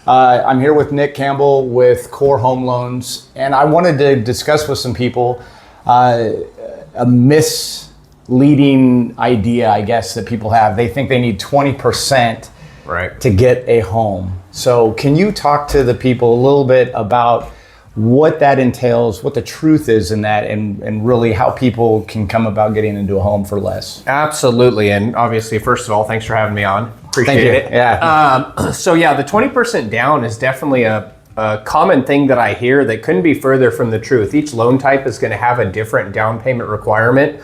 I'm here with Nick Campbell with Core Home Loans, and I wanted to discuss with some people a misleading idea, I guess, that people have. They think they need 20% to get a home. So can you talk to the people a little bit about what that entails, what the truth is in that, and really how people can come about getting into a home for less? Absolutely. And obviously, first of all, thanks for having me on. Appreciate it. Yeah. So yeah, the 20% down is definitely a common thing that I hear that couldn't be further from the truth. Each loan type is going to have a different down payment requirement.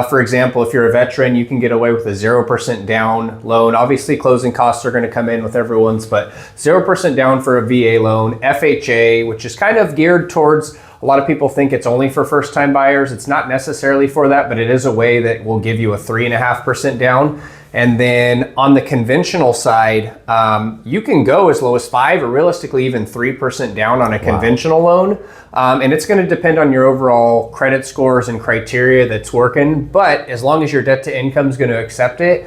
For example, if you're a veteran, you can get away with a 0% down loan. Obviously, closing costs are going to come in with everyone's, but 0% down for a VA loan. FHA, which is kind of geared towards, a lot of people think it's only for first-time buyers. It's not necessarily for that, but it is a way that will give you a 3.5% down. And then on the conventional side, you can go as low as 5 or realistically even 3% down on a conventional loan. And it's going to depend on your overall credit scores and criteria that's working. But as long as your debt to income is going to accept it,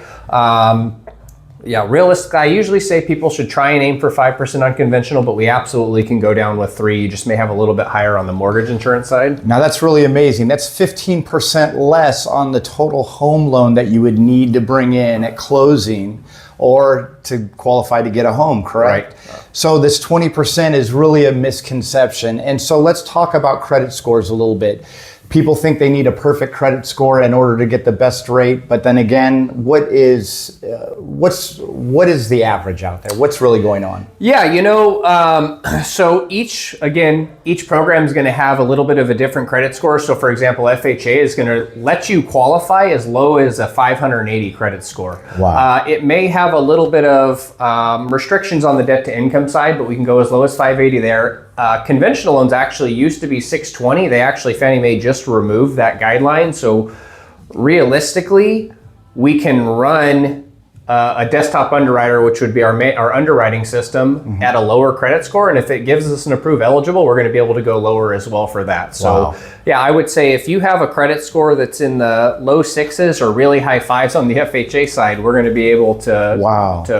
realistically, I usually say people should try and aim for 5% on conventional, but we absolutely can go down with 3. You just may have a little bit higher on the mortgage insurance side. Now that's really amazing. That's 15% less on the total home loan that you would need to bring in at closing or to qualify to get a home, correct? Right. So this 20% is really a misconception. And so let's talk about credit scores a little bit. People think they need a perfect credit score in order to get the best rate, but then again, what is the average out there? What's really going on? Yeah, so each program is going to have a little bit of a different credit score. So for example, FHA is going to let you qualify as low as a 580 credit score. Wow. It may have a little bit of restrictions on the debt to income side, but we can go as low as 580 there. Conventional loans actually used to be 620. They actually, Fannie Mae just removed that guideline. So realistically, we can run a desktop underwriter, which would be our underwriting system, at a lower credit score. And if it gives us an approved eligible, we're going to be able to go lower as well for that. So yeah, I would say if you have a credit score that's in the low 6s or really high 5s on the FHA side, we're going to be able to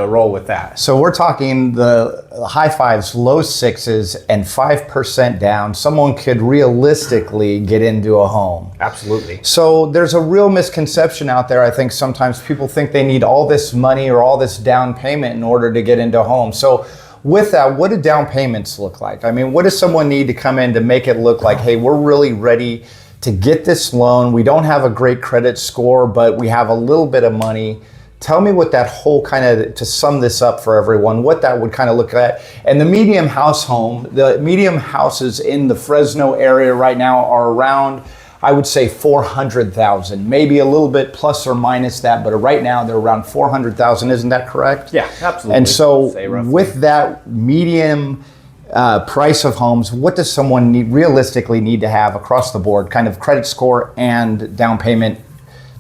roll with that. So we're talking the high 5s, low 6s, and 5% down. Someone could realistically get into a home. Absolutely. So there's a real misconception out there. I think sometimes people think they need all this money or all this down payment in order to get into a home. So with that, what do down payments look like? I mean, what does someone need to come in to make it look like, hey, we're really ready to get this loan. We don't have a great credit score, but we have a little bit of money. Tell me what that whole kind of, to sum this up for everyone, what that would kind of look like. And the medium houses in the Fresno area right now are around, I would say 400,000, maybe a little bit plus or minus that, but right now they're around 400,000. Isn't that correct? Yeah, absolutely. And so with that medium price of homes, what does someone realistically need to have across the board, kind of credit score and down payment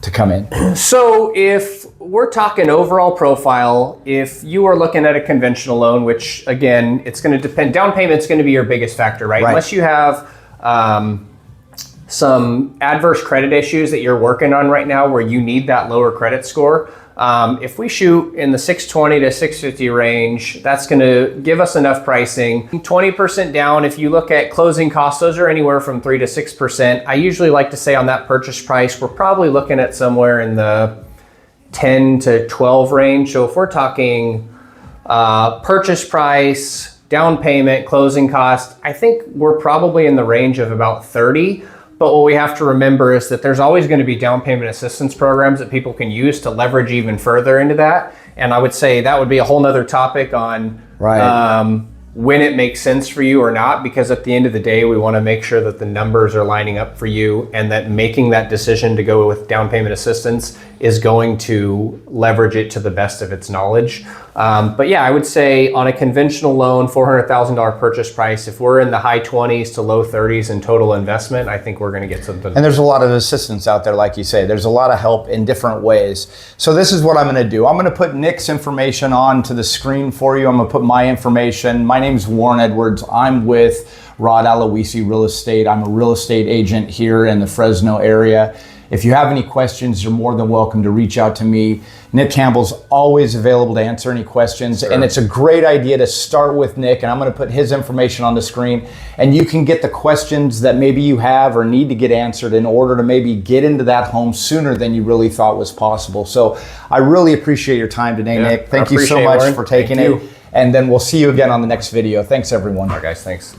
to come in? So if we're talking overall profile, if you are looking at a conventional loan, which again, it's going to depend, down payment's going to be your biggest factor, right? Unless you have some adverse credit issues that you're working on right now where you need that lower credit score. If we shoot in the 620 to 650 range, that's going to give us enough pricing. 20% down, if you look at closing costs, those are anywhere from 3 to 6%. I usually like to say on that purchase price, we're probably looking at somewhere in the 10 to 12 range. So if we're talking purchase price, down payment, closing cost, I think we're probably in the range of about 30. But what we have to remember is that there's always going to be down payment assistance programs that people can use to leverage even further into that. And I would say that would be a whole nother topic on when it makes sense for you or not, because at the end of the day, we want to make sure that the numbers are lining up for you and that making that decision to go with down payment assistance is going to leverage it to the best of its knowledge. But yeah, I would say on a conventional loan, $400,000 purchase price, if we're in the high 20s to low 30s in total investment, I think we're going to get something. And there's a lot of assistance out there, like you say. There's a lot of help in different ways. So this is what I'm going to do. I'm going to put Nick's information onto the screen for you. I'm going to put my information. My name's Warren Edwards. I'm with Aluisi Real Estate. I'm a real estate agent here in the Fresno area. If you have any questions, you're more than welcome to reach out to me. Nick Campbell's always available to answer any questions. Sure. And it's a great idea to start with Nick, and I'm going to put his information on the screen, and you can get the questions that maybe you have or need to get answered in order to maybe get into that home sooner than you really thought was possible. So I really appreciate your time today, Nick. Thank you so much for taking it. And then we'll see you again on the next video. Thanks, everyone. All right, guys, thanks.